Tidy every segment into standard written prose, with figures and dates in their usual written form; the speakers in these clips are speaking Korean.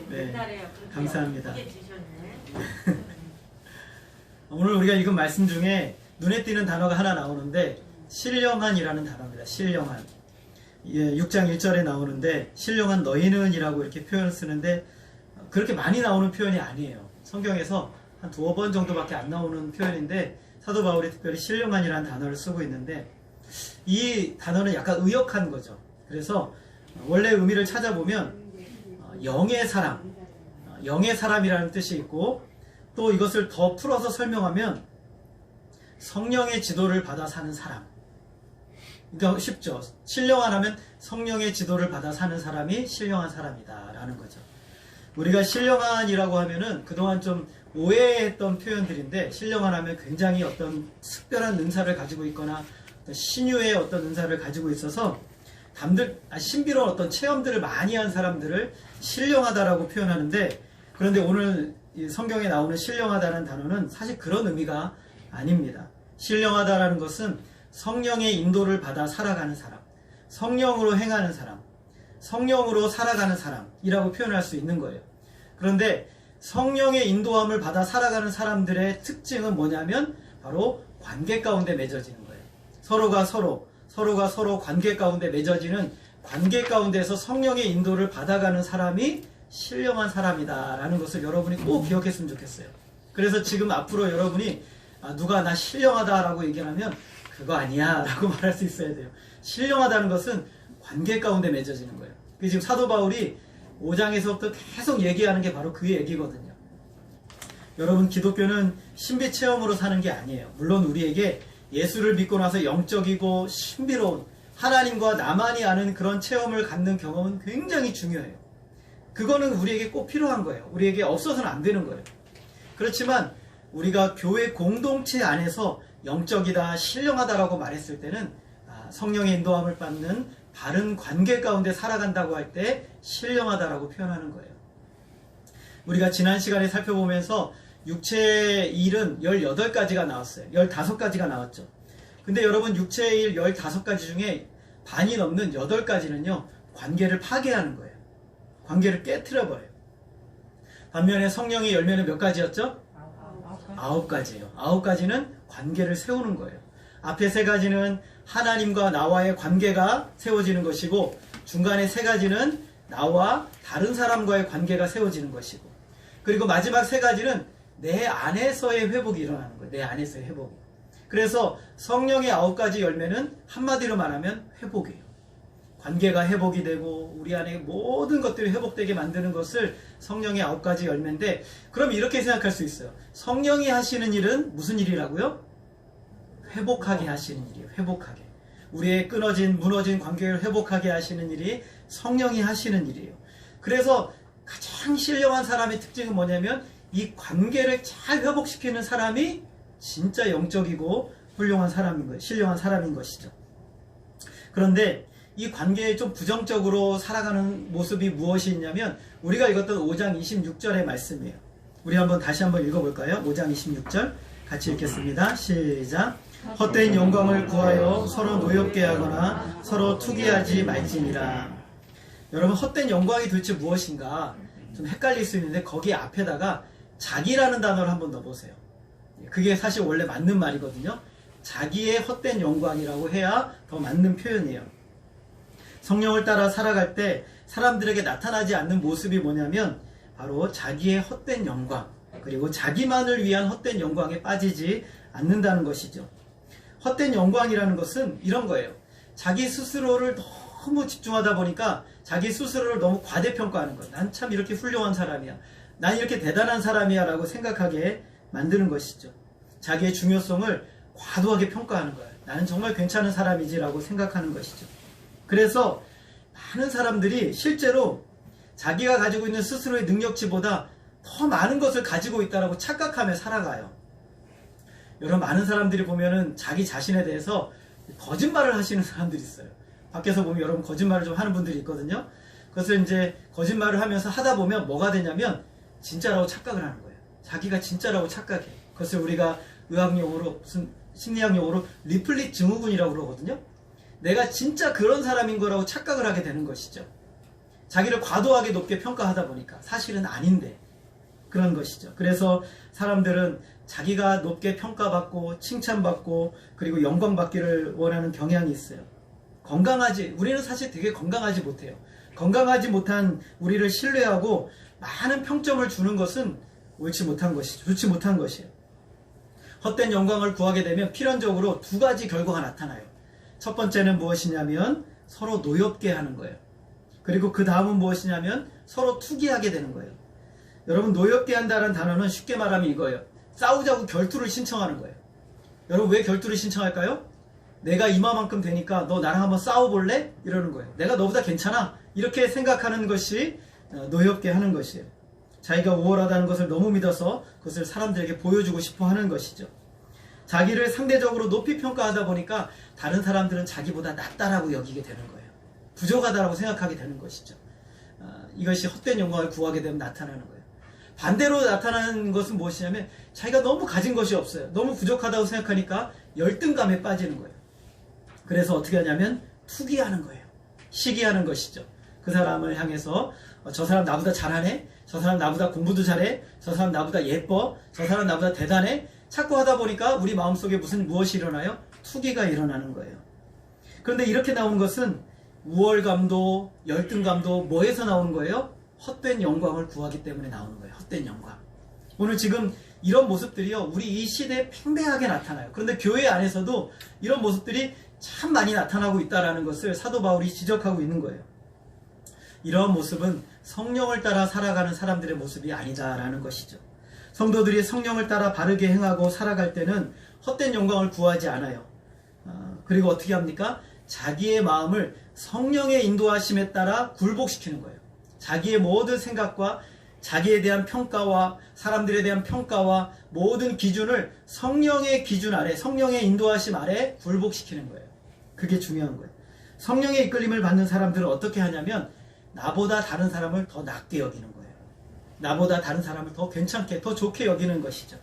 네, 감사합니다. 주셨네. 오늘 우리가 읽은 말씀 중에 눈에 띄는 단어가 하나 나오는데 신령한이라는 단어입니다. 신령한. 6장 1절에 나오는데 신령한 너희는 이라고 이렇게 표현을 쓰는데 그렇게 많이 나오는 표현이 아니에요. 성경에서 한 2번 정도밖에 안 나오는 표현인데 사도 바울이 특별히 신령한이라는 단어를 쓰고 있는데 이 단어는 약간 의역한 거죠. 그래서 원래 의미를 찾아보면 영의 사람, 영의 사람이라는 뜻이 있고 또 이것을 더 풀어서 설명하면 성령의 지도를 받아 사는 사람. 그러니까 쉽죠. 신령한 하면 성령의 지도를 받아 사는 사람이 신령한 사람이다 라는 거죠. 우리가 신령한이라고 하면은 그동안 좀 오해했던 표현들인데 신령한 하면 굉장히 어떤 특별한 은사를 가지고 있거나 어떤 신유의 어떤 은사를 가지고 있어서 신비로운 어떤 체험들을 많이 한 사람들을 신령하다라고 표현하는데 그런데 오늘 이 성경에 나오는 신령하다는 단어는 사실 그런 의미가 아닙니다. 신령하다라는 것은 성령의 인도를 받아 살아가는 사람, 성령으로 행하는 사람, 성령으로 살아가는 사람이라고 표현할 수 있는 거예요. 그런데 성령의 인도함을 받아 살아가는 사람들의 특징은 뭐냐면 바로 관계 가운데 맺어지는 거예요. 서로가 서로 관계 가운데 맺어지는 관계 가운데서 성령의 인도를 받아가는 사람이 신령한 사람이다 라는 것을 여러분이 꼭 기억했으면 좋겠어요. 그래서 지금 앞으로 여러분이 누가 나 신령하다 라고 얘기하면 그거 아니야 라고 말할 수 있어야 돼요. 신령하다는 것은 관계 가운데 맺어지는 거예요. 지금 사도 바울이 5장에서부터 계속 얘기하는 게 바로 그 얘기거든요. 여러분 기독교는 신비 체험으로 사는 게 아니에요. 물론 우리에게 예수를 믿고 나서 영적이고 신비로운 하나님과 나만이 아는 그런 체험을 갖는 경험은 굉장히 중요해요. 그거는 우리에게 꼭 필요한 거예요. 우리에게 없어서는 안 되는 거예요. 그렇지만 우리가 교회 공동체 안에서 영적이다, 신령하다라고 말했을 때는 성령의 인도함을 받는 바른 관계 가운데 살아간다고 할 때 신령하다라고 표현하는 거예요. 우리가 지난 시간에 살펴보면서 육체의 일은 18가지가 나왔어요. 15가지가 나왔죠. 근데 여러분 육체의 일 15가지 중에 반이 넘는 8가지는요. 관계를 파괴하는 거예요. 관계를 깨트려버려요. 반면에 성령의 열매는 몇 가지였죠? 9가지예요. 9가지는 관계를 세우는 거예요. 앞에 3가지는 하나님과 나와의 관계가 세워지는 것이고 중간에 3가지는 나와 다른 사람과의 관계가 세워지는 것이고 그리고 마지막 3가지는 내 안에서의 회복이 일어나는 거예요. 내 안에서의 회복이. 그래서 성령의 9가지 열매는 한마디로 말하면 회복이에요. 관계가 회복이 되고 우리 안에 모든 것들이 회복되게 만드는 것을 성령의 9가지 열매인데 그럼 이렇게 생각할 수 있어요. 성령이 하시는 일은 무슨 일이라고요? 회복하게 하시는 일이에요. 회복하게. 우리의 끊어진 무너진 관계를 회복하게 하시는 일이 성령이 하시는 일이에요. 그래서 가장 신령한 사람의 특징은 뭐냐면 이 관계를 잘 회복시키는 사람이 진짜 영적이고 훌륭한 사람인 거예요. 신령한 사람인 것이죠. 그런데 이 관계에 좀 부정적으로 살아가는 모습이 무엇이 있냐면 우리가 읽었던 5장 26절의 말씀이에요. 우리 다시 한번 읽어볼까요? 5장 26절 같이 읽겠습니다. 시작. 헛된 영광을 구하여 서로 노엽게 하거나 서로 투기하지 말지니라. 여러분 헛된 영광이 도대체 무엇인가 좀 헷갈릴 수 있는데 거기 앞에다가 자기라는 단어를 한번 넣어보세요. 그게 사실 원래 맞는 말이거든요. 자기의 헛된 영광이라고 해야 더 맞는 표현이에요. 성령을 따라 살아갈 때 사람들에게 나타나지 않는 모습이 뭐냐면 바로 자기의 헛된 영광 그리고 자기만을 위한 헛된 영광에 빠지지 않는다는 것이죠. 헛된 영광이라는 것은 이런 거예요. 자기 스스로를 너무 집중하다 보니까 자기 스스로를 너무 과대평가하는 거예요. 난 참 이렇게 훌륭한 사람이야. 난 이렇게 대단한 사람이야 라고 생각하게 만드는 것이죠. 자기의 중요성을 과도하게 평가하는 거예요. 나는 정말 괜찮은 사람이지 라고 생각하는 것이죠. 그래서 많은 사람들이 실제로 자기가 가지고 있는 스스로의 능력치보다 더 많은 것을 가지고 있다고 착각하며 살아가요. 여러분 많은 사람들이 보면은 자기 자신에 대해서 거짓말을 하시는 사람들이 있어요. 밖에서 보면 여러분 거짓말을 좀 하는 분들이 있거든요. 그것을 이제 거짓말을 하면서 하다 보면 뭐가 되냐면 진짜라고 착각을 하는 거예요. 자기가 진짜라고 착각해. 그것을 우리가 의학용어로 무슨 심리학용어로 리플릿 증후군이라고 그러거든요. 내가 진짜 그런 사람인 거라고 착각을 하게 되는 것이죠. 자기를 과도하게 높게 평가하다 보니까 사실은 아닌데 그런 것이죠. 그래서 사람들은 자기가 높게 평가받고 칭찬받고 그리고 영광받기를 원하는 경향이 있어요. 우리는 사실 되게 건강하지 못해요. 건강하지 못한 우리를 신뢰하고 많은 평점을 주는 것은 옳지 못한 것이죠. 좋지 못한 것이에요. 헛된 영광을 구하게 되면 필연적으로 두 가지 결과가 나타나요. 첫 번째는 무엇이냐면 서로 노엽게 하는 거예요. 그리고 그 다음은 무엇이냐면 서로 투기하게 되는 거예요. 여러분, 노엽게 한다는 단어는 쉽게 말하면 이거예요. 싸우자고 결투를 신청하는 거예요. 여러분, 왜 결투를 신청할까요? 내가 이마만큼 되니까 너 나랑 한번 싸워볼래? 이러는 거예요. 내가 너보다 괜찮아? 이렇게 생각하는 것이 노엽게 하는 것이에요. 자기가 우월하다는 것을 너무 믿어서 그것을 사람들에게 보여주고 싶어 하는 것이죠. 자기를 상대적으로 높이 평가하다 보니까 다른 사람들은 자기보다 낫다라고 여기게 되는 거예요. 부족하다라고 생각하게 되는 것이죠. 이것이 헛된 영광을 구하게 되면 나타나는 거예요. 반대로 나타나는 것은 무엇이냐면 자기가 너무 가진 것이 없어요. 너무 부족하다고 생각하니까 열등감에 빠지는 거예요. 그래서 어떻게 하냐면 투기하는 거예요. 시기하는 것이죠. 그 사람을 향해서 저 사람 나보다 잘하네? 저 사람 나보다 공부도 잘해? 저 사람 나보다 예뻐? 저 사람 나보다 대단해? 자꾸 하다 보니까 우리 마음속에 무엇이 일어나요? 투기가 일어나는 거예요. 그런데 이렇게 나오는 것은 우월감도 열등감도 뭐에서 나오는 거예요? 헛된 영광을 구하기 때문에 나오는 거예요. 헛된 영광. 오늘 지금 이런 모습들이요, 우리 이 시대에 팽배하게 나타나요. 그런데 교회 안에서도 이런 모습들이 참 많이 나타나고 있다는 것을 사도 바울이 지적하고 있는 거예요. 이런 모습은 성령을 따라 살아가는 사람들의 모습이 아니다라는 것이죠. 성도들이 성령을 따라 바르게 행하고 살아갈 때는 헛된 영광을 구하지 않아요. 그리고 어떻게 합니까? 자기의 마음을 성령의 인도하심에 따라 굴복시키는 거예요. 자기의 모든 생각과 자기에 대한 평가와 사람들에 대한 평가와 모든 기준을 성령의 기준 아래, 성령의 인도하심 아래 굴복시키는 거예요. 그게 중요한 거예요. 성령의 이끌림을 받는 사람들은 어떻게 하냐면 나보다 다른 사람을 더 낮게 여기는 거예요. 나보다 다른 사람을 더 괜찮게, 더 좋게 여기는 것이죠.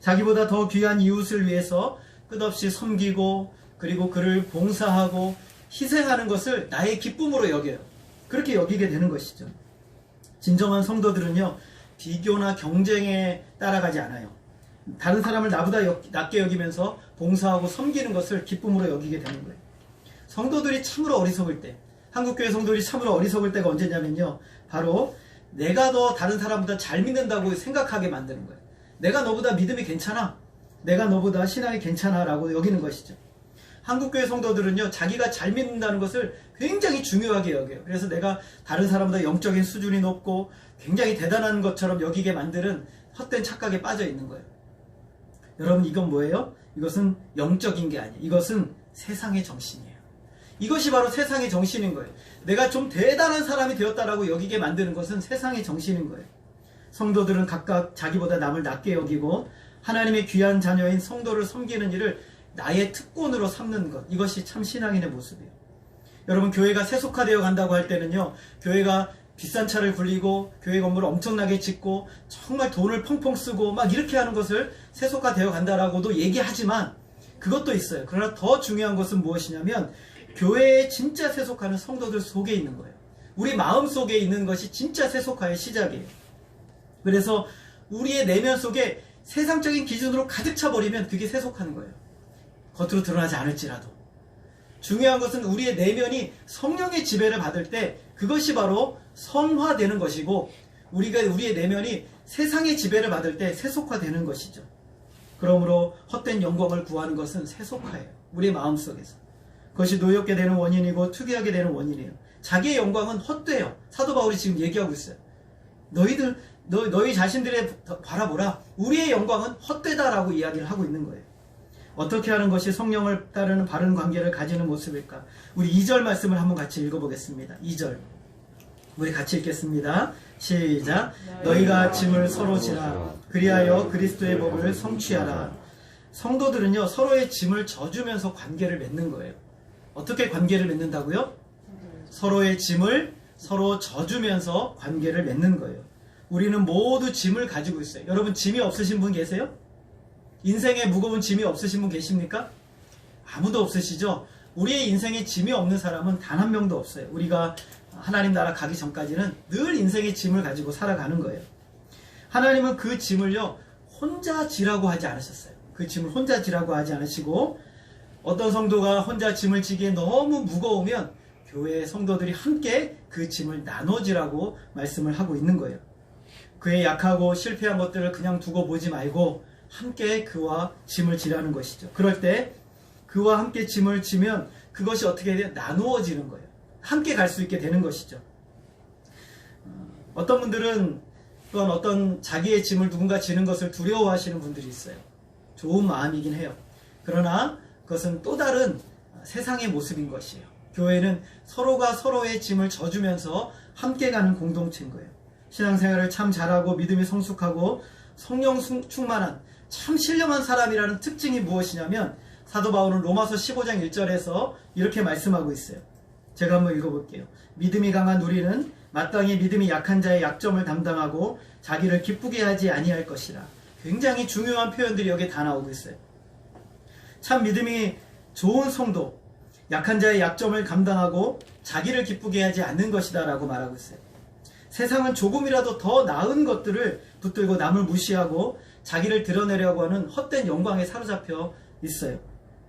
자기보다 더 귀한 이웃을 위해서 끝없이 섬기고 그리고 그를 봉사하고 희생하는 것을 나의 기쁨으로 여겨요. 그렇게 여기게 되는 것이죠. 진정한 성도들은요, 비교나 경쟁에 따라가지 않아요. 다른 사람을 나보다 낮게 여기면서 봉사하고 섬기는 것을 기쁨으로 여기게 되는 거예요. 성도들이 참으로 어리석을 때, 한국교회 성도들이 참으로 어리석을 때가 언제냐면요, 바로 내가 더 다른 사람보다 잘 믿는다고 생각하게 만드는 거예요. 내가 너보다 믿음이 괜찮아, 내가 너보다 신앙이 괜찮아 라고 여기는 것이죠. 한국교회 성도들은요, 자기가 잘 믿는다는 것을 굉장히 중요하게 여겨요. 그래서 내가 다른 사람보다 영적인 수준이 높고 굉장히 대단한 것처럼 여기게 만드는 헛된 착각에 빠져 있는 거예요. 여러분, 이건 뭐예요? 이것은 영적인 게 아니에요. 이것은 세상의 정신이에요. 이것이 바로 세상의 정신인 거예요. 내가 좀 대단한 사람이 되었다라고 여기게 만드는 것은 세상의 정신인 거예요. 성도들은 각각 자기보다 남을 낮게 여기고 하나님의 귀한 자녀인 성도를 섬기는 일을 나의 특권으로 삼는 것, 이것이 참 신앙인의 모습이에요. 여러분, 교회가 세속화되어 간다고 할 때는요, 교회가 비싼 차를 굴리고 교회 건물을 엄청나게 짓고 정말 돈을 펑펑 쓰고 막 이렇게 하는 것을 세속화되어 간다라고도 얘기하지만 그것도 있어요. 그러나 더 중요한 것은 무엇이냐면 교회의 진짜 세속화는 성도들 속에 있는 거예요. 우리 마음 속에 있는 것이 진짜 세속화의 시작이에요. 그래서 우리의 내면 속에 세상적인 기준으로 가득 차버리면 그게 세속화는 거예요. 겉으로 드러나지 않을지라도. 중요한 것은 우리의 내면이 성령의 지배를 받을 때 그것이 바로 성화되는 것이고, 우리의 내면이 세상의 지배를 받을 때 세속화되는 것이죠. 그러므로 헛된 영광을 구하는 것은 세속화예요. 우리 마음속에서. 그것이 노엽게 되는 원인이고 투기하게 되는 원인이에요. 자기의 영광은 헛돼요. 사도 바울이 지금 얘기하고 있어요. 너희 자신들의 바라보라. 우리의 영광은 헛되다라고 이야기를 하고 있는 거예요. 어떻게 하는 것이 성령을 따르는 바른 관계를 가지는 모습일까? 우리 2절 말씀을 한번 같이 읽어보겠습니다. 2절. 우리 같이 읽겠습니다. 시작. 너희가 짐을 서로 지라. 그리하여 그리스도의 법을 성취하라. 성도들은요, 서로의 짐을 져주면서 관계를 맺는 거예요. 어떻게 관계를 맺는다고요? 서로의 짐을 서로 져주면서 관계를 맺는 거예요. 우리는 모두 짐을 가지고 있어요. 여러분, 짐이 없으신 분 계세요? 인생에 무거운 짐이 없으신 분 계십니까? 아무도 없으시죠? 우리의 인생에 짐이 없는 사람은 단 한 명도 없어요. 우리가 하나님 나라 가기 전까지는 늘 인생의 짐을 가지고 살아가는 거예요. 하나님은 그 짐을요 혼자 지라고 하지 않으셨어요. 그 짐을 혼자 지라고 하지 않으시고, 어떤 성도가 혼자 짐을 지기에 너무 무거우면 교회 성도들이 함께 그 짐을 나눠지라고 말씀을 하고 있는 거예요. 그의 약하고 실패한 것들을 그냥 두고 보지 말고 함께 그와 짐을 지라는 것이죠. 그럴 때 그와 함께 짐을 지면 그것이 어떻게 돼요? 나누어지는 거예요. 함께 갈 수 있게 되는 것이죠. 어떤 분들은 또한 어떤 자기의 짐을 누군가 지는 것을 두려워하시는 분들이 있어요. 좋은 마음이긴 해요. 그러나 그것은 또 다른 세상의 모습인 것이에요. 교회는 서로가 서로의 짐을 져주면서 함께 가는 공동체인 거예요. 신앙생활을 참 잘하고 믿음이 성숙하고 성령 충만한 참 신령한 사람이라는 특징이 무엇이냐면, 사도 바울은 로마서 15장 1절에서 이렇게 말씀하고 있어요. 제가 한번 읽어볼게요. 믿음이 강한 우리는 마땅히 믿음이 약한 자의 약점을 담당하고 자기를 기쁘게 하지 아니할 것이라. 굉장히 중요한 표현들이 여기에 다 나오고 있어요. 참 믿음이 좋은 성도, 약한 자의 약점을 감당하고 자기를 기쁘게 하지 않는 것이다 라고 말하고 있어요. 세상은 조금이라도 더 나은 것들을 붙들고 남을 무시하고 자기를 드러내려고 하는 헛된 영광에 사로잡혀 있어요.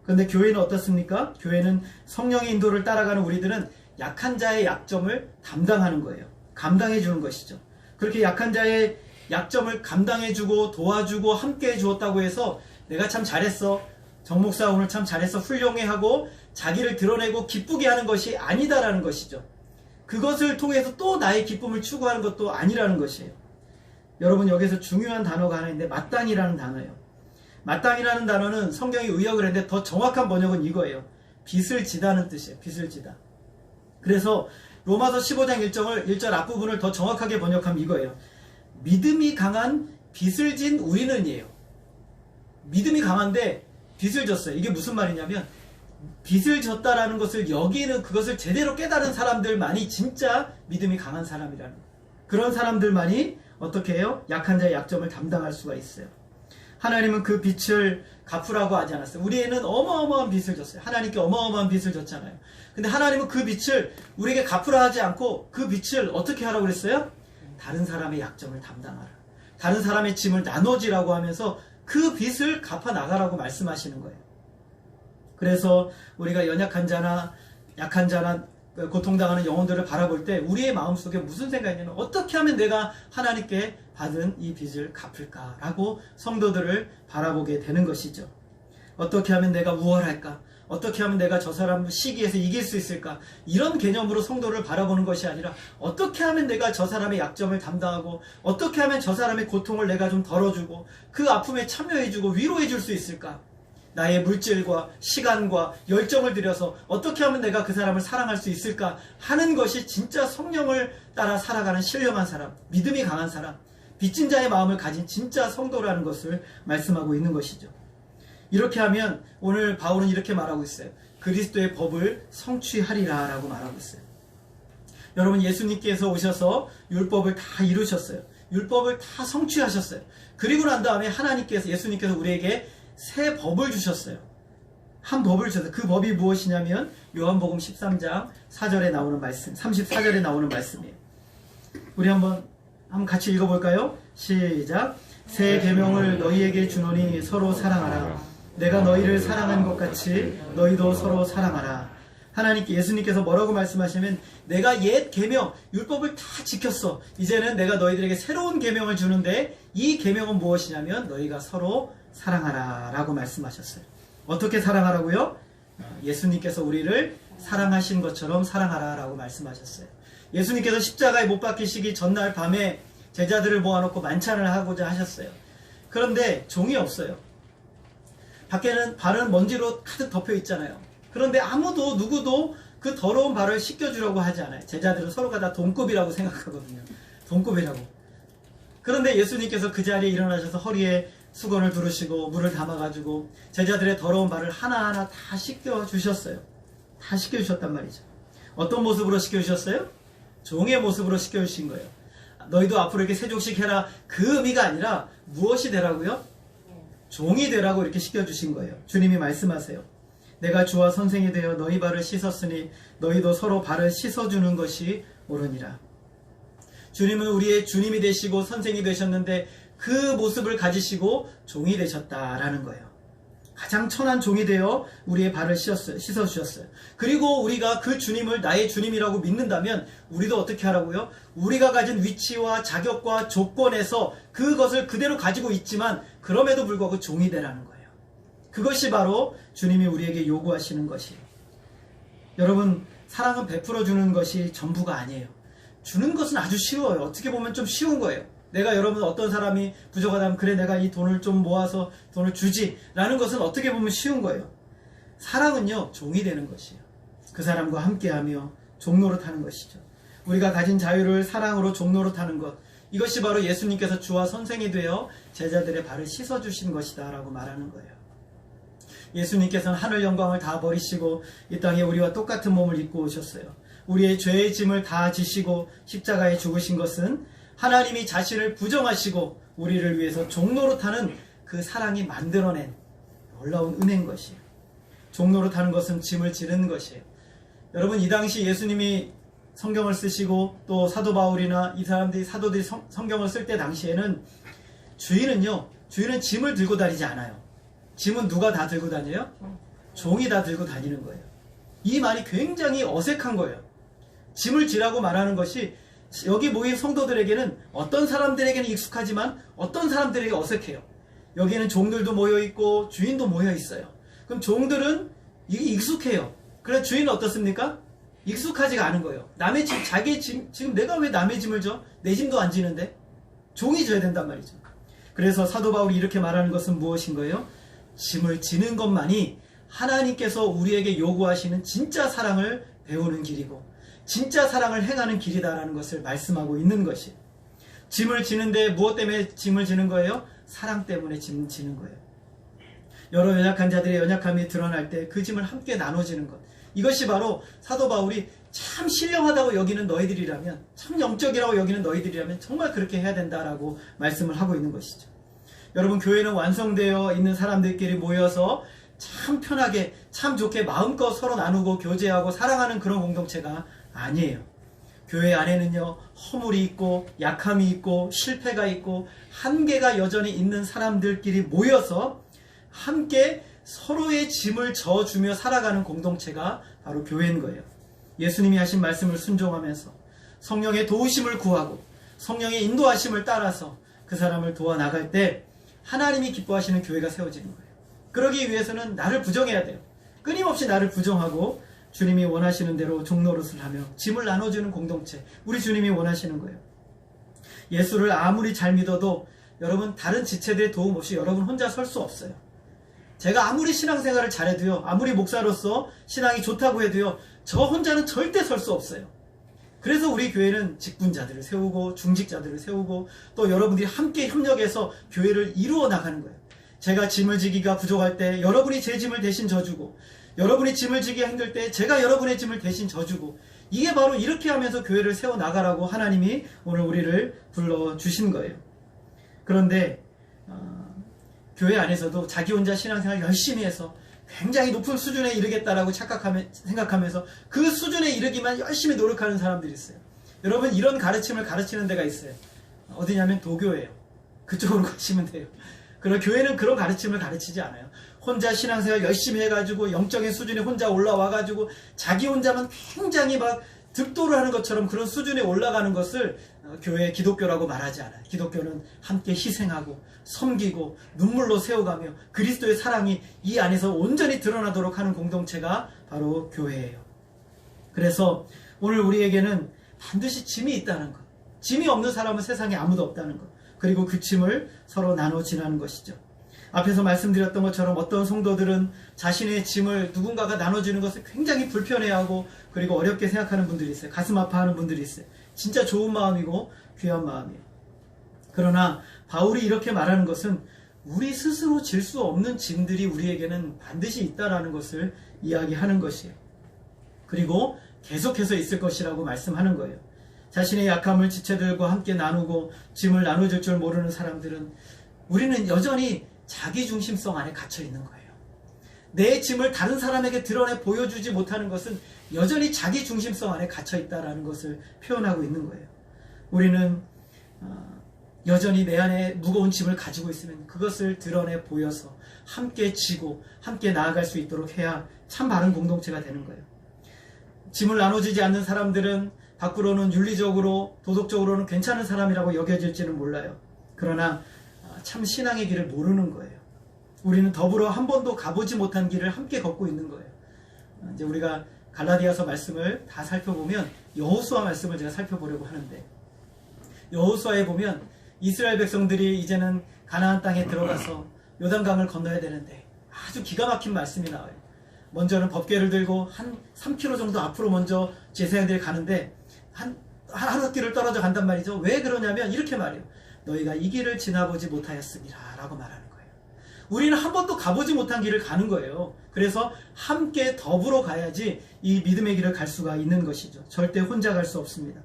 그런데 교회는 어떻습니까? 교회는 성령의 인도를 따라가는 우리들은 약한 자의 약점을 담당하는 거예요. 감당해 주는 것이죠. 그렇게 약한 자의 약점을 감당해주고 도와주고 함께 해주었다고 해서 내가 참 잘했어, 정 목사 오늘 참 잘했어, 훌륭해 하고 자기를 드러내고 기쁘게 하는 것이 아니다라는 것이죠. 그것을 통해서 또 나의 기쁨을 추구하는 것도 아니라는 것이에요. 여러분, 여기서 중요한 단어가 하나 있는데 마땅이라는 단어예요. 마땅이라는 단어는 성경이 의역을 했는데 더 정확한 번역은 이거예요. 빚을 지다는 뜻이에요. 빚을 지다. 그래서 로마서 15장 1절 앞부분을 더 정확하게 번역하면 이거예요. 믿음이 강한 빚을 진 우리는이에요. 믿음이 강한데 빚을 졌어요. 이게 무슨 말이냐면, 빚을 졌다라는 것을 여기는 그것을 제대로 깨달은 사람들만이 진짜 믿음이 강한 사람이라는 거예요. 그런 사람들만이 어떻게 해요? 약한 자의 약점을 담당할 수가 있어요. 하나님은 그 빚을 갚으라고 하지 않았어요. 우리에는 어마어마한 빚을 졌어요. 하나님께 어마어마한 빚을 졌잖아요. 근데 하나님은 그 빚을 우리에게 갚으라 하지 않고 그 빚을 어떻게 하라고 그랬어요? 다른 사람의 약점을 담당하라. 다른 사람의 짐을 나눠지라고 하면서 그 빚을 갚아 나가라고 말씀하시는 거예요. 그래서 우리가 연약한 자나 약한 자나 고통당하는 영혼들을 바라볼 때 우리의 마음속에 무슨 생각이 있냐면, 어떻게 하면 내가 하나님께 받은 이 빚을 갚을까라고 성도들을 바라보게 되는 것이죠. 어떻게 하면 내가 우월할까? 어떻게 하면 내가 저 사람 시기에서 이길 수 있을까? 이런 개념으로 성도를 바라보는 것이 아니라, 어떻게 하면 내가 저 사람의 약점을 담당하고, 어떻게 하면 저 사람의 고통을 내가 좀 덜어주고 그 아픔에 참여해주고 위로해줄 수 있을까? 나의 물질과 시간과 열정을 들여서 어떻게 하면 내가 그 사람을 사랑할 수 있을까 하는 것이 진짜 성령을 따라 살아가는 신령한 사람, 믿음이 강한 사람, 빚진 자의 마음을 가진 진짜 성도라는 것을 말씀하고 있는 것이죠. 이렇게 하면 오늘 바울은 이렇게 말하고 있어요. 그리스도의 법을 성취하리라 라고 말하고 있어요. 여러분, 예수님께서 오셔서 율법을 다 이루셨어요. 율법을 다 성취하셨어요. 그리고 난 다음에 하나님께서, 예수님께서 우리에게 새 법을 주셨어요. 한 법을 주셨어요. 그 법이 무엇이냐면 요한복음 13장 4절에 나오는 말씀, 34절에 나오는 말씀이에요. 우리 한번 같이 읽어볼까요? 시작. 새 계명을 너희에게 주노니 서로 사랑하라. 내가 너희를 사랑한 것 같이 너희도 서로 사랑하라. 하나님께, 예수님께서 뭐라고 말씀하시면, 내가 옛 계명, 율법을 다 지켰어. 이제는 내가 너희들에게 새로운 계명을 주는데, 이 계명은 무엇이냐면 너희가 서로 사랑하라 라고 말씀하셨어요. 어떻게 사랑하라고요? 예수님께서 우리를 사랑하신 것처럼 사랑하라 라고 말씀하셨어요. 예수님께서 십자가에 못 박히시기 전날 밤에 제자들을 모아놓고 만찬을 하고자 하셨어요. 그런데 종이 없어요. 밖에는 발은 먼지로 가득 덮여 있잖아요. 그런데 아무도 누구도 그 더러운 발을 씻겨주려고 하지 않아요. 제자들은 서로가 다 동급이라고 생각하거든요. 동급이라고. 그런데 예수님께서 그 자리에 일어나셔서 허리에 수건을 두르시고 물을 담아가지고 제자들의 더러운 발을 하나하나 다 씻겨주셨어요. 다 씻겨주셨단 말이죠. 어떤 모습으로 씻겨주셨어요? 종의 모습으로 씻겨주신 거예요. 너희도 앞으로 이렇게 세족씩 해라, 그 의미가 아니라 무엇이 되라고요? 종이 되라고 이렇게 씻겨주신 거예요. 주님이 말씀하세요. 내가 주와 선생이 되어 너희 발을 씻었으니 너희도 서로 발을 씻어주는 것이 옳으니라. 주님은 우리의 주님이 되시고 선생이 되셨는데 그 모습을 가지시고 종이 되셨다라는 거예요. 가장 천한 종이 되어 우리의 발을 씻어주셨어요. 그리고 우리가 그 주님을 나의 주님이라고 믿는다면 우리도 어떻게 하라고요? 우리가 가진 위치와 자격과 조건에서 그것을 그대로 가지고 있지만 그럼에도 불구하고 종이 되라는 거예요. 그것이 바로 주님이 우리에게 요구하시는 것이에요. 여러분, 사랑은 베풀어 주는 것이 전부가 아니에요. 주는 것은 아주 쉬워요. 어떻게 보면 좀 쉬운 거예요. 내가 여러분 어떤 사람이 부족하다면 그래 내가 이 돈을 좀 모아서 돈을 주지 라는 것은 어떻게 보면 쉬운 거예요. 사랑은요 종이 되는 것이에요. 그 사람과 함께하며 종노릇하는 것이죠. 우리가 가진 자유를 사랑으로 종노릇하는 것, 이것이 바로 예수님께서 주와 선생이 되어 제자들의 발을 씻어주신 것이다 라고 말하는 거예요. 예수님께서는 하늘 영광을 다 버리시고 이 땅에 우리와 똑같은 몸을 입고 오셨어요. 우리의 죄의 짐을 다 지시고 십자가에 죽으신 것은 하나님이 자신을 부정하시고 우리를 위해서 종노릇하는 그 사랑이 만들어낸 놀라운 은혜인 것이에요. 종노릇하는 것은 짐을 지르는 것이에요. 여러분, 이 당시 예수님이 성경을 쓰시고 또 사도 바울이나 이 사도들이 성경을 쓸 때 당시에는 주인은 짐을 들고 다니지 않아요. 짐은 누가 다 들고 다녀요? 종이 다 들고 다니는 거예요. 이 말이 굉장히 어색한 거예요. 짐을 지라고 말하는 것이 여기 모인 성도들에게는 어떤 사람들에게는 익숙하지만 어떤 사람들에게 어색해요. 여기는 종들도 모여있고 주인도 모여있어요. 그럼 종들은 이게 익숙해요. 그러나 주인은 어떻습니까? 익숙하지가 않은 거예요. 남의 짐, 자기의 짐, 지금 내가 왜 남의 짐을 져? 내 짐도 안 지는데? 종이 져야 된단 말이죠. 그래서 사도 바울이 이렇게 말하는 것은 무엇인 거예요? 짐을 지는 것만이 하나님께서 우리에게 요구하시는 진짜 사랑을 배우는 길이고 진짜 사랑을 행하는 길이다라는 것을 말씀하고 있는 것이에요. 짐을 지는데 무엇 때문에 짐을 지는 거예요? 사랑 때문에 짐을 지는 거예요. 여러 연약한 자들의 연약함이 드러날 때 그 짐을 함께 나눠지는 것, 이것이 바로 사도 바울이 참 신령하다고 여기는 너희들이라면, 참 영적이라고 여기는 너희들이라면 정말 그렇게 해야 된다라고 말씀을 하고 있는 것이죠. 여러분, 교회는 완성되어 있는 사람들끼리 모여서 참 편하게 참 좋게 마음껏 서로 나누고 교제하고 사랑하는 그런 공동체가 아니에요. 교회 안에는요 허물이 있고 약함이 있고 실패가 있고 한계가 여전히 있는 사람들끼리 모여서 함께 서로의 짐을 져주며 살아가는 공동체가 바로 교회인 거예요. 예수님이 하신 말씀을 순종하면서 성령의 도우심을 구하고 성령의 인도하심을 따라서 그 사람을 도와 나갈 때 하나님이 기뻐하시는 교회가 세워지는 거예요. 그러기 위해서는 나를 부정해야 돼요. 끊임없이 나를 부정하고 주님이 원하시는 대로 종노릇을 하며 짐을 나눠주는 공동체, 우리 주님이 원하시는 거예요. 예수를 아무리 잘 믿어도 여러분 다른 지체들의 도움 없이 여러분 혼자 설 수 없어요. 제가 아무리 신앙생활을 잘해도요, 아무리 목사로서 신앙이 좋다고 해도요, 저 혼자는 절대 설 수 없어요. 그래서 우리 교회는 직분자들을 세우고 중직자들을 세우고 또 여러분들이 함께 협력해서 교회를 이루어 나가는 거예요. 제가 짐을 지기가 부족할 때 여러분이 제 짐을 대신 져주고, 여러분이 짐을 지기가 힘들 때 제가 여러분의 짐을 대신 져주고, 이게 바로 이렇게 하면서 교회를 세워나가라고 하나님이 오늘 우리를 불러주신 거예요. 그런데 교회 안에서도 자기 혼자 신앙생활 열심히 해서 굉장히 높은 수준에 이르겠다라고 생각하면서 그 수준에 이르기만 열심히 노력하는 사람들이 있어요. 여러분, 이런 가르침을 가르치는 데가 있어요. 어디냐면 도교예요. 그쪽으로 가시면 돼요. 그러나 교회는 그런 가르침을 가르치지 않아요. 혼자 신앙생활 열심히 해가지고 영적인 수준에 혼자 올라와가지고 자기 혼자만 굉장히 막 득도를 하는 것처럼 그런 수준에 올라가는 것을 교회 기독교라고 말하지 않아요. 기독교는 함께 희생하고 섬기고 눈물로 세워가며 그리스도의 사랑이 이 안에서 온전히 드러나도록 하는 공동체가 바로 교회예요. 그래서 오늘 우리에게는 반드시 짐이 있다는 것, 짐이 없는 사람은 세상에 아무도 없다는 것, 그리고 그 짐을 서로 나눠 지나는 것이죠. 앞에서 말씀드렸던 것처럼 어떤 성도들은 자신의 짐을 누군가가 나눠주는 것을 굉장히 불편해하고 그리고 어렵게 생각하는 분들이 있어요. 가슴 아파하는 분들이 있어요. 진짜 좋은 마음이고 귀한 마음이에요. 그러나 바울이 이렇게 말하는 것은 우리 스스로 질 수 없는 짐들이 우리에게는 반드시 있다라는 것을 이야기하는 것이에요. 그리고 계속해서 있을 것이라고 말씀하는 거예요. 자신의 약함을 지체들과 함께 나누고 짐을 나눠줄 줄 모르는 사람들은 우리는 여전히 자기중심성 안에 갇혀 있는 거예요. 내 짐을 다른 사람에게 드러내 보여주지 못하는 것은 여전히 자기 중심성 안에 갇혀 있다라는 것을 표현하고 있는 거예요. 우리는 여전히 내 안에 무거운 짐을 가지고 있으면 그것을 드러내 보여서 함께 지고 함께 나아갈 수 있도록 해야 참 바른 공동체가 되는 거예요. 짐을 나눠주지 않는 사람들은 밖으로는 윤리적으로 도덕적으로는 괜찮은 사람이라고 여겨질지는 몰라요. 그러나 참 신앙의 길을 모르는 거예요. 우리는 더불어 한 번도 가보지 못한 길을 함께 걷고 있는 거예요. 이제 우리가 갈라디아서 말씀을 다 살펴보면 여호수아 말씀을 제가 살펴보려고 하는데, 여호수아에 보면 이스라엘 백성들이 이제는 가나안 땅에 들어가서 요단강을 건너야 되는데 아주 기가 막힌 말씀이 나와요. 먼저는 법궤를 들고 한 3km 정도 앞으로 먼저 제사장들이 가는데 한 길을 떨어져 간단 말이죠. 왜 그러냐면 이렇게 말해요. 너희가 이 길을 지나보지 못하였습니다 라고 말하는 거예요. 우리는 한 번도 가보지 못한 길을 가는 거예요. 그래서 함께 더불어 가야지 이 믿음의 길을 갈 수가 있는 것이죠. 절대 혼자 갈 수 없습니다.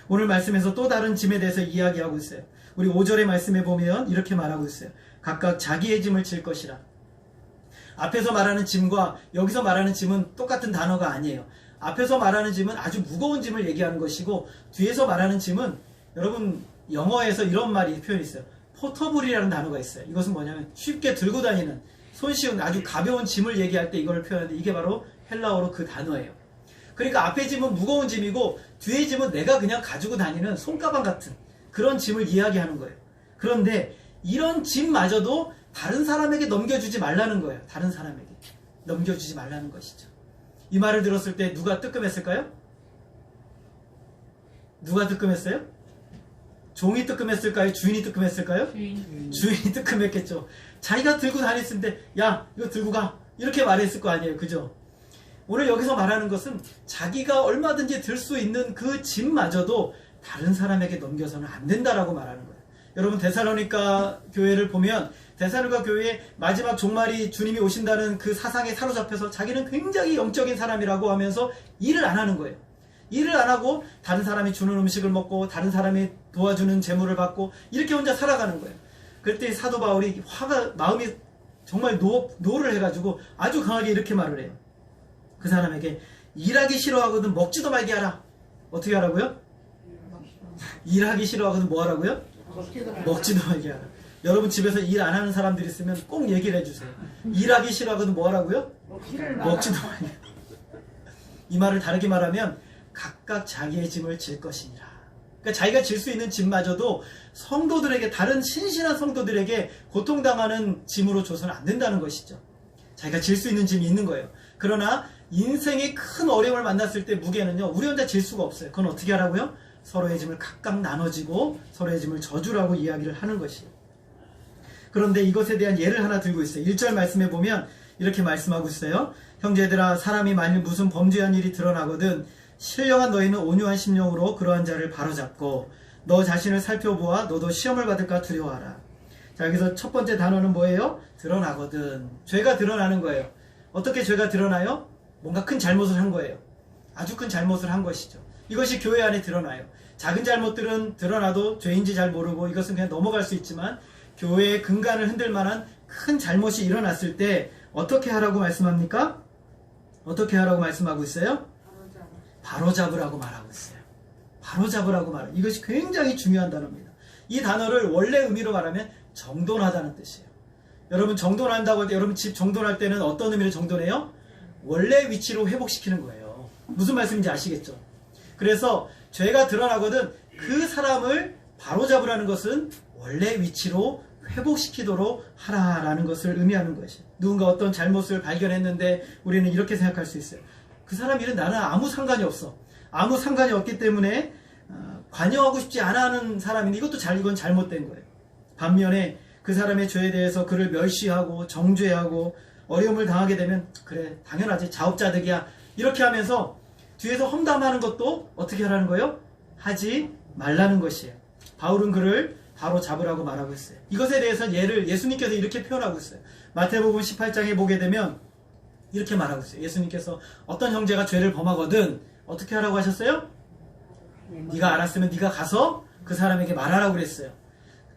오늘 말씀에서 또 다른 짐에 대해서 이야기하고 있어요. 우리 5절의 말씀에 보면 이렇게 말하고 있어요. 각각 자기의 짐을 질 것이라. 앞에서 말하는 짐과 여기서 말하는 짐은 똑같은 단어가 아니에요. 앞에서 말하는 짐은 아주 무거운 짐을 얘기하는 것이고, 뒤에서 말하는 짐은, 여러분 영어에서 이런 말이 표현이 있어요. 포터블이라는 단어가 있어요. 이것은 뭐냐면 쉽게 들고 다니는, 손쉬운 아주 가벼운 짐을 얘기할 때 이걸 표현하는데, 이게 바로 헬라어로 그 단어예요. 그러니까 앞에 짐은 무거운 짐이고 뒤에 짐은 내가 그냥 가지고 다니는 손가방 같은 그런 짐을 이야기하는 거예요. 그런데 이런 짐마저도 다른 사람에게 넘겨주지 말라는 거예요. 다른 사람에게 넘겨주지 말라는 것이죠. 이 말을 들었을 때 누가 뜨끔했을까요? 누가 뜨끔했어요? 종이 뜨끔했을까요? 주인이 뜨끔했을까요? 주인이 뜨끔했겠죠. 자기가 들고 다녔을 때 야 이거 들고 가 이렇게 말했을 거 아니에요. 그죠? 오늘 여기서 말하는 것은 자기가 얼마든지 들 수 있는 그 짐마저도 다른 사람에게 넘겨서는 안 된다라고 말하는 거예요. 여러분 데살로니가 교회를 보면 데살로니가 교회의 마지막 종말이 주님이 오신다는 그 사상에 사로잡혀서 자기는 굉장히 영적인 사람이라고 하면서 일을 안 하는 거예요. 일을 안 하고 다른 사람이 주는 음식을 먹고 다른 사람이 도와주는 재물을 받고 이렇게 혼자 살아가는 거예요. 그때 사도 바울이 마음이 정말 노를 해가지고 아주 강하게 이렇게 말을 해요. 그 사람에게 일하기 싫어하거든 먹지도 말게 하라. 어떻게 하라고요? 일하기 싫어하거든 뭐 하라고요? 먹지도 말게 하라. 여러분 집에서 일 안 하는 사람들 있으면 꼭 얘기를 해주세요. 일하기 싫어하거든 뭐 하라고요? 먹지도 말게. 이 말을 다르게 말하면 각각 자기의 짐을 질 것이니라. 그러니까 자기가 질 수 있는 짐마저도 성도들에게, 다른 신실한 성도들에게 고통당하는 짐으로 줘서는 안 된다는 것이죠. 자기가 질 수 있는 짐이 있는 거예요. 그러나 인생의 큰 어려움을 만났을 때 무게는요, 우리 혼자 질 수가 없어요. 그건 어떻게 하라고요? 서로의 짐을 각각 나눠지고 서로의 짐을 져주라고 이야기를 하는 것이에요. 그런데 이것에 대한 예를 하나 들고 있어요. 1절 말씀에 보면 이렇게 말씀하고 있어요. 형제들아, 사람이 만일 무슨 범죄한 일이 드러나거든 신령한 너희는 온유한 심령으로 그러한 자를 바로잡고 너 자신을 살펴보아 너도 시험을 받을까 두려워하라. 자, 여기서 첫 번째 단어는 뭐예요? 드러나거든. 죄가 드러나는 거예요. 어떻게 죄가 드러나요? 뭔가 큰 잘못을 한 거예요. 아주 큰 잘못을 한 것이죠. 이것이 교회 안에 드러나요. 작은 잘못들은 드러나도 죄인지 잘 모르고 이것은 그냥 넘어갈 수 있지만, 교회의 근간을 흔들 만한 큰 잘못이 일어났을 때 어떻게 하라고 말씀합니까? 어떻게 하라고 말씀하고 있어요? 바로잡으라고 말하고 있어요. 바로잡으라고 말해요. 이것이 굉장히 중요한 단어입니다. 이 단어를 원래 의미로 말하면 정돈하다는 뜻이에요. 여러분 정돈한다고 할 때, 여러분 집 정돈할 때는 어떤 의미로 정돈해요? 원래 위치로 회복시키는 거예요. 무슨 말씀인지 아시겠죠? 그래서 죄가 드러나거든 그 사람을 바로잡으라는 것은 원래 위치로 회복시키도록 하라라는 것을 의미하는 것이에요. 누군가 어떤 잘못을 발견했는데 우리는 이렇게 생각할 수 있어요. 그 사람 일은 나는 아무 상관이 없어. 아무 상관이 없기 때문에 관여하고 싶지 않아 하는 사람인데 이건 잘못된 거예요. 반면에 그 사람의 죄에 대해서 그를 멸시하고 정죄하고 어려움을 당하게 되면 그래 당연하지 자업자득이야 이렇게 하면서 뒤에서 험담하는 것도 어떻게 하라는 거예요? 하지 말라는 것이에요. 바울은 그를 바로 잡으라고 말하고 있어요. 이것에 대해서 예수님께서 이렇게 표현하고 있어요. 마태복음 18장에 보게 되면 이렇게 말하고 있어요. 예수님께서 어떤 형제가 죄를 범하거든 어떻게 하라고 하셨어요? 네가 알았으면 네가 가서 그 사람에게 말하라고 그랬어요.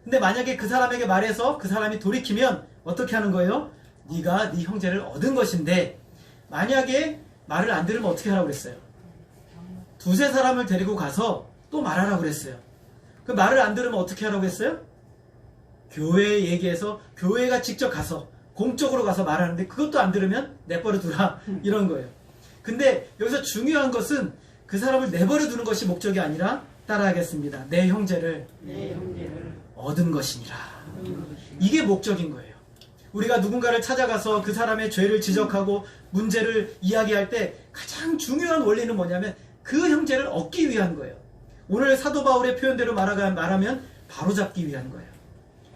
근데 만약에 그 사람에게 말해서 그 사람이 돌이키면 어떻게 하는 거예요? 네가 네 형제를 얻은 것인데 만약에 말을 안 들으면 어떻게 하라고 그랬어요? 두세 사람을 데리고 가서 또 말하라고 그랬어요. 그 말을 안 들으면 어떻게 하라고 했어요? 교회에 얘기해서 교회가 직접 가서 공적으로 가서 말하는데 그것도 안 들으면 내버려 두라 이런 거예요. 근데 여기서 중요한 것은 그 사람을 내버려 두는 것이 목적이 아니라 따라하겠습니다. 내 형제를 얻은 것이니라. 이게 목적인 거예요. 우리가 누군가를 찾아가서 그 사람의 죄를 지적하고 문제를 이야기할 때 가장 중요한 원리는 뭐냐면 그 형제를 얻기 위한 거예요. 오늘 사도 바울의 표현대로 말하면 바로잡기 위한 거예요.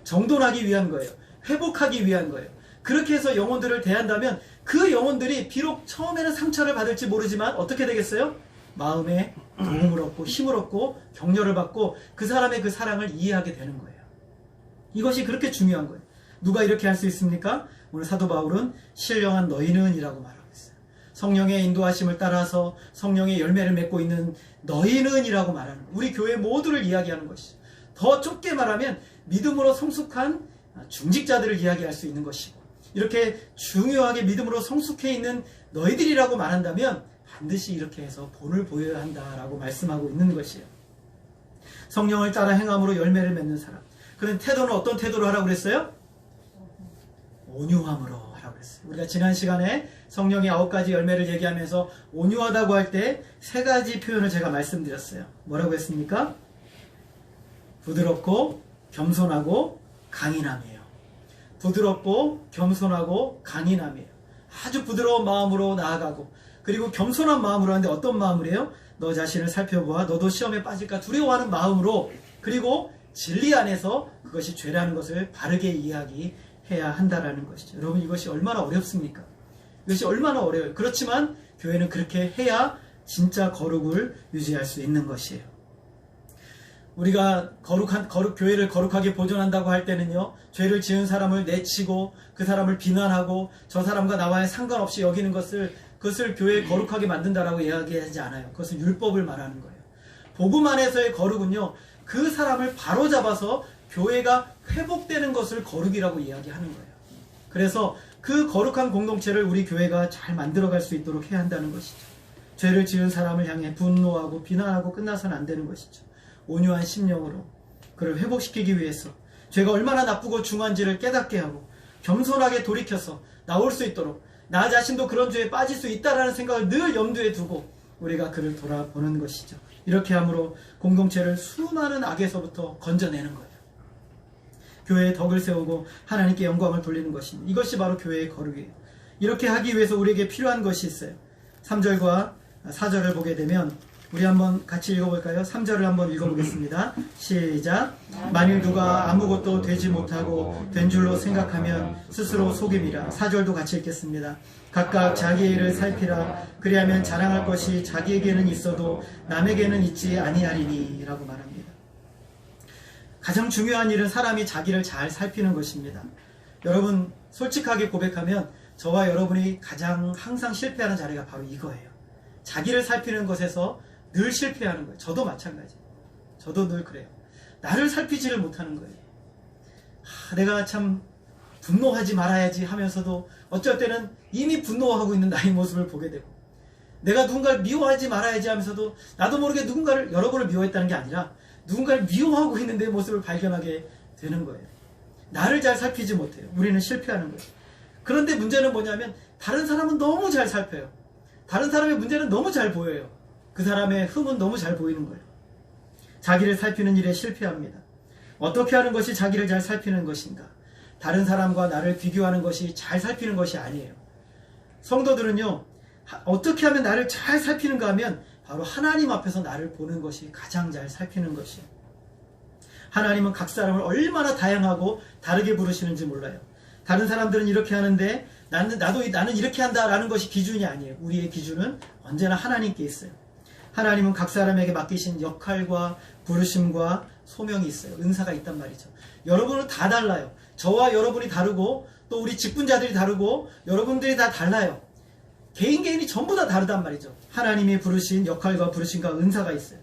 정돈하기 위한 거예요. 회복하기 위한 거예요. 그렇게 해서 영혼들을 대한다면 그 영혼들이 비록 처음에는 상처를 받을지 모르지만 어떻게 되겠어요? 마음에 도움을 얻고 힘을 얻고 격려를 받고 그 사람의 그 사랑을 이해하게 되는 거예요. 이것이 그렇게 중요한 거예요. 누가 이렇게 할 수 있습니까? 오늘 사도 바울은 신령한 너희는 이라고 말하고 있어요. 성령의 인도하심을 따라서 성령의 열매를 맺고 있는 너희는 이라고 말하는 거예요. 우리 교회 모두를 이야기하는 것이죠. 더 좁게 말하면 믿음으로 성숙한 중직자들을 이야기할 수 있는 것이고 이렇게 중요하게 믿음으로 성숙해 있는 너희들이라고 말한다면 반드시 이렇게 해서 본을 보여야 한다라고 말씀하고 있는 것이에요. 성령을 따라 행함으로 열매를 맺는 사람. 그런 태도는 어떤 태도로 하라고 그랬어요? 온유함으로 하라고 그랬어요. 우리가 지난 시간에 성령의 9가지 열매를 얘기하면서 온유하다고 할 때 3가지 표현을 제가 말씀드렸어요. 뭐라고 했습니까? 부드럽고 겸손하고 강인함이에요. 부드럽고 겸손하고 강인함이에요. 아주 부드러운 마음으로 나아가고 그리고 겸손한 마음으로 하는데 어떤 마음으로 해요? 너 자신을 살펴보아 너도 시험에 빠질까 두려워하는 마음으로 그리고 진리 안에서 그것이 죄라는 것을 바르게 이야기해야 한다라는 것이죠. 여러분 이것이 얼마나 어렵습니까? 이것이 얼마나 어려워요. 그렇지만 교회는 그렇게 해야 진짜 거룩을 유지할 수 있는 것이에요. 우리가 교회를 거룩하게 보존한다고 할 때는요, 죄를 지은 사람을 내치고 그 사람을 비난하고 저 사람과 나와의 상관없이 여기는 그것을 교회에 거룩하게 만든다라고 이야기하지 않아요. 그것은 율법을 말하는 거예요. 복음 안에서의 거룩은요, 그 사람을 바로잡아서 교회가 회복되는 것을 거룩이라고 이야기하는 거예요. 그래서 그 거룩한 공동체를 우리 교회가 잘 만들어갈 수 있도록 해야 한다는 것이죠. 죄를 지은 사람을 향해 분노하고 비난하고 끝나서는 안 되는 것이죠. 온유한 심령으로 그를 회복시키기 위해서 죄가 얼마나 나쁘고 중한지를 깨닫게 하고 겸손하게 돌이켜서 나올 수 있도록 나 자신도 그런 죄에 빠질 수 있다는 생각을 늘 염두에 두고 우리가 그를 돌아보는 것이죠. 이렇게 함으로 공동체를 수많은 악에서부터 건져내는 거예요. 교회에 덕을 세우고 하나님께 영광을 돌리는 것입니다. 이것이 바로 교회의 거룩이에요. 이렇게 하기 위해서 우리에게 필요한 것이 있어요. 3절과 4절을 보게 되면 우리 한번 같이 읽어볼까요? 3절을 한번 읽어보겠습니다. 시작. 만일 누가 아무것도 되지 못하고 된 줄로 생각하면 스스로 속임이라. 4절도 같이 읽겠습니다. 각각 자기의 일을 살피라. 그리하면 자랑할 것이 자기에게는 있어도 남에게는 있지 아니하리니 라고 말합니다. 가장 중요한 일은 사람이 자기를 잘 살피는 것입니다. 여러분 솔직하게 고백하면 저와 여러분이 가장 항상 실패하는 자리가 바로 이거예요. 자기를 살피는 것에서 늘 실패하는 거예요. 저도 마찬가지예요. 저도 늘 그래요. 나를 살피지를 못하는 거예요. 내가 참 분노하지 말아야지 하면서도 어쩔 때는 이미 분노하고 있는 나의 모습을 보게 되고 내가 누군가를 미워하지 말아야지 하면서도 나도 모르게 누군가를 여러분을 미워했다는 게 아니라 누군가를 미워하고 있는 내 모습을 발견하게 되는 거예요. 나를 잘 살피지 못해요. 우리는 실패하는 거예요. 그런데 문제는 뭐냐면 다른 사람은 너무 잘 살펴요. 다른 사람의 문제는 너무 잘 보여요. 그 사람의 흠은 너무 잘 보이는 거예요. 자기를 살피는 일에 실패합니다. 어떻게 하는 것이 자기를 잘 살피는 것인가? 다른 사람과 나를 비교하는 것이 잘 살피는 것이 아니에요. 성도들은요, 어떻게 하면 나를 잘 살피는가 하면 바로 하나님 앞에서 나를 보는 것이 가장 잘 살피는 것이에요. 하나님은 각 사람을 얼마나 다양하고 다르게 부르시는지 몰라요. 다른 사람들은 이렇게 하는데 나는 이렇게 한다라는 것이 기준이 아니에요. 우리의 기준은 언제나 하나님께 있어요. 하나님은 각 사람에게 맡기신 역할과 부르심과 소명이 있어요. 은사가 있단 말이죠. 여러분은 다 달라요. 저와 여러분이 다르고 또 우리 직분자들이 다르고 여러분들이 다 달라요. 개인이 전부 다 다르단 말이죠. 하나님이 부르신 역할과 부르심과 은사가 있어요.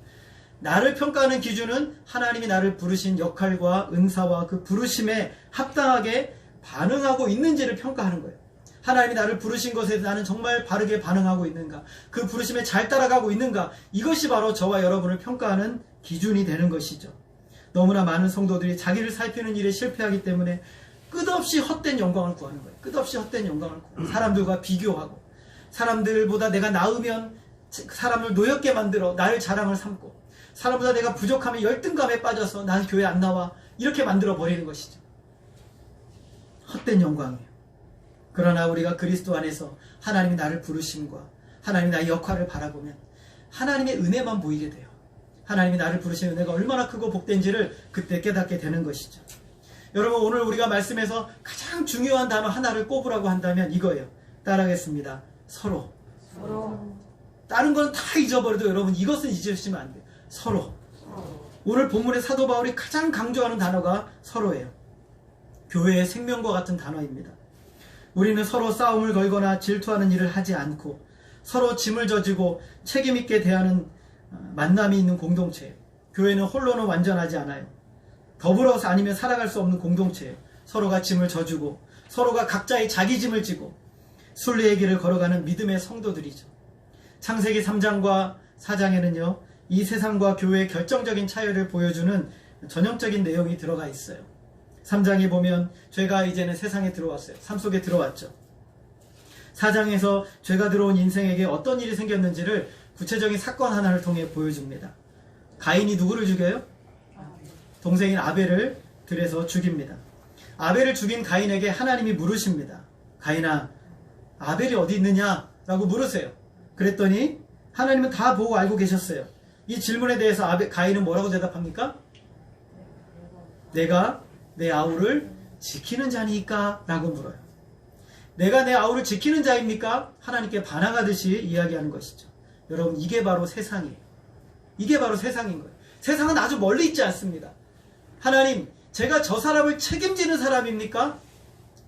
나를 평가하는 기준은 하나님이 나를 부르신 역할과 은사와 그 부르심에 합당하게 반응하고 있는지를 평가하는 거예요. 하나님이 나를 부르신 것에 나는 정말 바르게 반응하고 있는가, 그 부르심에 잘 따라가고 있는가, 이것이 바로 저와 여러분을 평가하는 기준이 되는 것이죠. 너무나 많은 성도들이 자기를 살피는 일에 실패하기 때문에 끝없이 헛된 영광을 구하는 거예요. 끝없이 헛된 영광을 구하고, 사람들과 비교하고, 사람들보다 내가 나으면 사람을 노엽게 만들어 나를 자랑을 삼고, 사람보다 내가 부족하면 열등감에 빠져서 난 교회 안 나와, 이렇게 만들어 버리는 것이죠. 헛된 영광이에요. 그러나 우리가 그리스도 안에서 하나님이 나를 부르심과 하나님이 나의 역할을 바라보면 하나님의 은혜만 보이게 돼요. 하나님이 나를 부르신 은혜가 얼마나 크고 복된지를 그때 깨닫게 되는 것이죠. 여러분, 오늘 우리가 말씀에서 가장 중요한 단어 하나를 꼽으라고 한다면 이거예요. 따라하겠습니다. 서로. 다른 건 다 잊어버려도 여러분 이것은 잊으시면 안 돼요. 서로. 오늘 본문의 사도 바울이 가장 강조하는 단어가 서로예요. 교회의 생명과 같은 단어입니다. 우리는 서로 싸움을 걸거나 질투하는 일을 하지 않고 서로 짐을 져주고 책임있게 대하는 만남이 있는 공동체예요. 교회는 홀로는 완전하지 않아요. 더불어서 아니면 살아갈 수 없는 공동체예요. 서로가 짐을 져주고 서로가 각자의 자기 짐을 지고 순리의 길을 걸어가는 믿음의 성도들이죠. 창세기 3장과 4장에는요, 이 세상과 교회의 결정적인 차이를 보여주는 전형적인 내용이 들어가 있어요. 3장에 보면 죄가 이제는 세상에 들어왔어요. 삶 속에 들어왔죠. 4장에서 죄가 들어온 인생에게 어떤 일이 생겼는지를 구체적인 사건 하나를 통해 보여줍니다. 가인이 누구를 죽여요? 동생인 아벨을 들여서 죽입니다. 아벨을 죽인 가인에게 하나님이 물으십니다. 가인아, 아벨이 어디 있느냐? 라고 물으세요. 그랬더니 하나님은 다 보고 알고 계셨어요. 이 질문에 대해서 가인은 뭐라고 대답합니까? 내가 내 아우를 지키는 자니까? 라고 물어요. 내가 내 아우를 지키는 자입니까? 하나님께 반항하듯이 이야기하는 것이죠. 여러분, 이게 바로 세상이에요. 이게 바로 세상인 거예요. 세상은 아주 멀리 있지 않습니다. 하나님, 제가 저 사람을 책임지는 사람입니까?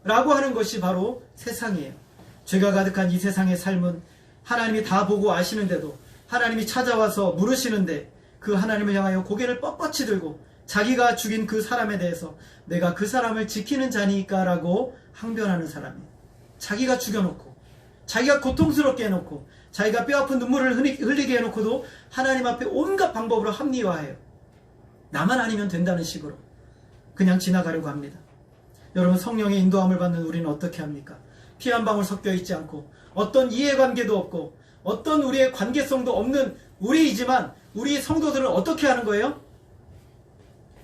라고 하는 것이 바로 세상이에요. 죄가 가득한 이 세상의 삶은 하나님이 다 보고 아시는데도 하나님이 찾아와서 물으시는데 그 하나님을 향하여 고개를 뻣뻣이 들고 자기가 죽인 그 사람에 대해서 내가 그 사람을 지키는 자니까 라고 항변하는 사람이에요. 자기가 죽여놓고 자기가 고통스럽게 해놓고 자기가 뼈아픈 눈물을 흘리게 해놓고도 하나님 앞에 온갖 방법으로 합리화해요. 나만 아니면 된다는 식으로 그냥 지나가려고 합니다. 여러분, 성령의 인도함을 받는 우리는 어떻게 합니까? 피 한 방울 섞여 있지 않고 어떤 이해관계도 없고 어떤 우리의 관계성도 없는 우리이지만 우리 성도들은 어떻게 하는 거예요?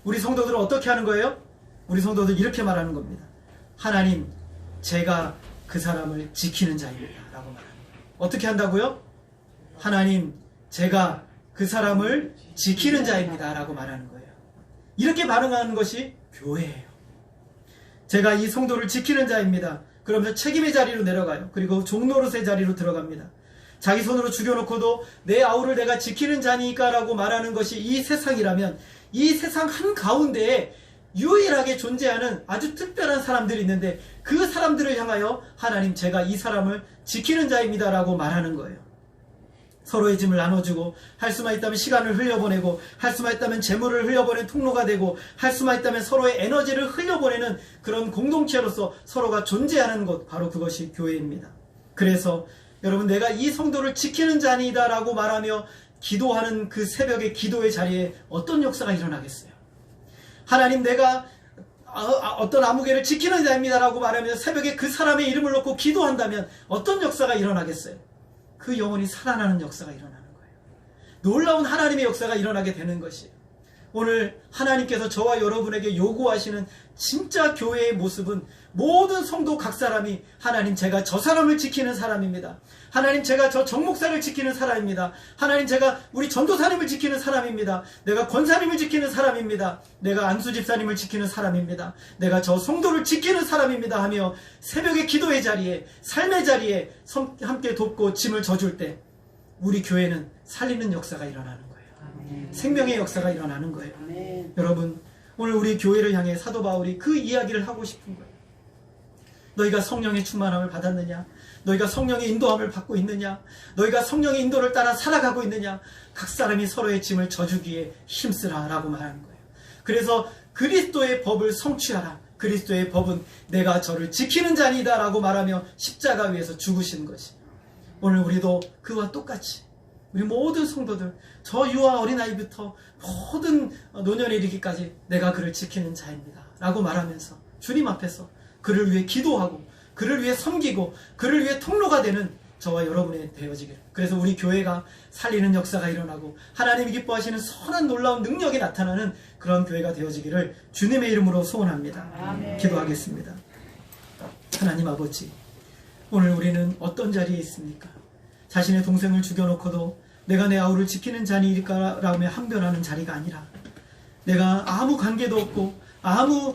우리 성도들은 어떻게 하는 거예요? 우리 성도들 이렇게 말하는 겁니다. 하나님, 제가 그 사람을 지키는 자입니다. 라고 말합니다. 어떻게 한다고요? 하나님, 제가 그 사람을 지키는 자입니다. 라고 말하는 거예요. 이렇게 반응하는 것이 교회예요. 제가 이 성도를 지키는 자입니다. 그러면서 책임의 자리로 내려가요. 그리고 종노릇의 자리로 들어갑니다. 자기 손으로 죽여놓고도 내 아우를 내가 지키는 자니까 라고 말하는 것이 이 세상이라면 이 세상 한가운데에 유일하게 존재하는 아주 특별한 사람들이 있는데 그 사람들을 향하여 하나님, 제가 이 사람을 지키는 자입니다 라고 말하는 거예요. 서로의 짐을 나눠주고 할 수만 있다면 시간을 흘려보내고 할 수만 있다면 재물을 흘려보내는 통로가 되고 할 수만 있다면 서로의 에너지를 흘려보내는 그런 공동체로서 서로가 존재하는 것, 바로 그것이 교회입니다. 그래서 여러분, 내가 이 성도를 지키는 자니다 라고 말하며 기도하는 그 새벽의 기도의 자리에 어떤 역사가 일어나겠어요? 하나님, 내가 어떤 아무개를 지키는 자입니다 라고 말하며 새벽에 그 사람의 이름을 놓고 기도한다면 어떤 역사가 일어나겠어요? 그 영혼이 살아나는 역사가 일어나는 거예요. 놀라운 하나님의 역사가 일어나게 되는 것이에요. 오늘 하나님께서 저와 여러분에게 요구하시는 진짜 교회의 모습은 모든 성도 각 사람이 하나님, 제가 저 사람을 지키는 사람입니다. 하나님, 제가 저 정목사를 지키는 사람입니다. 하나님, 제가 우리 전도사님을 지키는 사람입니다. 내가 권사님을 지키는 사람입니다. 내가 안수 집사님을 지키는 사람입니다. 내가 저 성도를 지키는 사람입니다 하며 새벽의 기도의 자리에, 삶의 자리에 함께 돕고 짐을 져줄 때 우리 교회는 살리는 역사가 일어나는 거예요. 아멘. 생명의 역사가 일어나는 거예요. 아멘. 여러분, 오늘 우리 교회를 향해 사도 바울이 그 이야기를 하고 싶은 거예요. 너희가 성령의 충만함을 받았느냐? 너희가 성령의 인도함을 받고 있느냐? 너희가 성령의 인도를 따라 살아가고 있느냐? 각 사람이 서로의 짐을 져주기에 힘쓰라 라고 말하는 거예요. 그래서 그리스도의 법을 성취하라. 그리스도의 법은 내가 저를 지키는 자니이다 라고 말하며 십자가 위에서 죽으신 것이, 오늘 우리도 그와 똑같이 우리 모든 성도들, 저 유아 어린아이부터 모든 노년에 이르기까지 내가 그를 지키는 자입니다 라고 말하면서 주님 앞에서 그를 위해 기도하고 그를 위해 섬기고 그를 위해 통로가 되는 저와 여러분의 되어지기를, 그래서 우리 교회가 살리는 역사가 일어나고 하나님이 기뻐하시는 선한 놀라운 능력이 나타나는 그런 교회가 되어지기를 주님의 이름으로 소원합니다. 아멘. 기도하겠습니다. 하나님 아버지, 오늘 우리는 어떤 자리에 있습니까? 자신의 동생을 죽여놓고도 내가 내 아우를 지키는 자니일까라며 항변하는 자리가 아니라, 내가 아무 관계도 없고 아무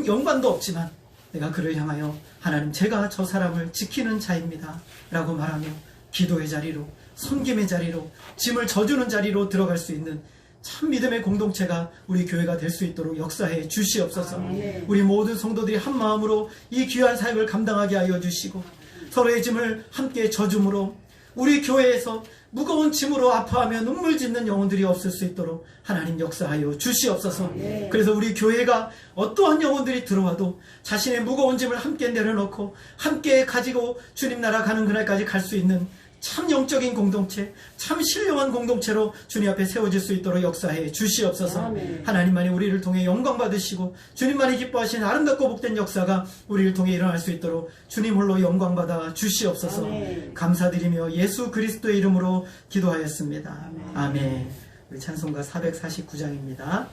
연관도 없지만 내가 그를 향하여 하나님, 제가 저 사람을 지키는 자입니다 라고 말하며 기도의 자리로, 섬김의 자리로, 짐을 져주는 자리로 들어갈 수 있는 참 믿음의 공동체가 우리 교회가 될 수 있도록 역사해 주시옵소서. 우리 모든 성도들이 한 마음으로 이 귀한 사역을 감당하게 하여 주시고, 서로의 짐을 함께 져줌으로 우리 교회에서 무거운 짐으로 아파하며 눈물 짓는 영혼들이 없을 수 있도록 하나님 역사하여 주시옵소서. 그래서 우리 교회가 어떠한 영혼들이 들어와도 자신의 무거운 짐을 함께 내려놓고 함께 가지고 주님 나라 가는 그날까지 갈 수 있는 참 영적인 공동체, 참 신령한 공동체로 주님 앞에 세워질 수 있도록 역사해 주시옵소서. 하나님만이 우리를 통해 영광 받으시고 주님만이 기뻐하시는 아름답고 복된 역사가 우리를 통해 일어날 수 있도록 주님 홀로 영광 받아 주시옵소서. 감사드리며 예수 그리스도의 이름으로 기도하였습니다. 아멘. 우리 찬송가 449장입니다.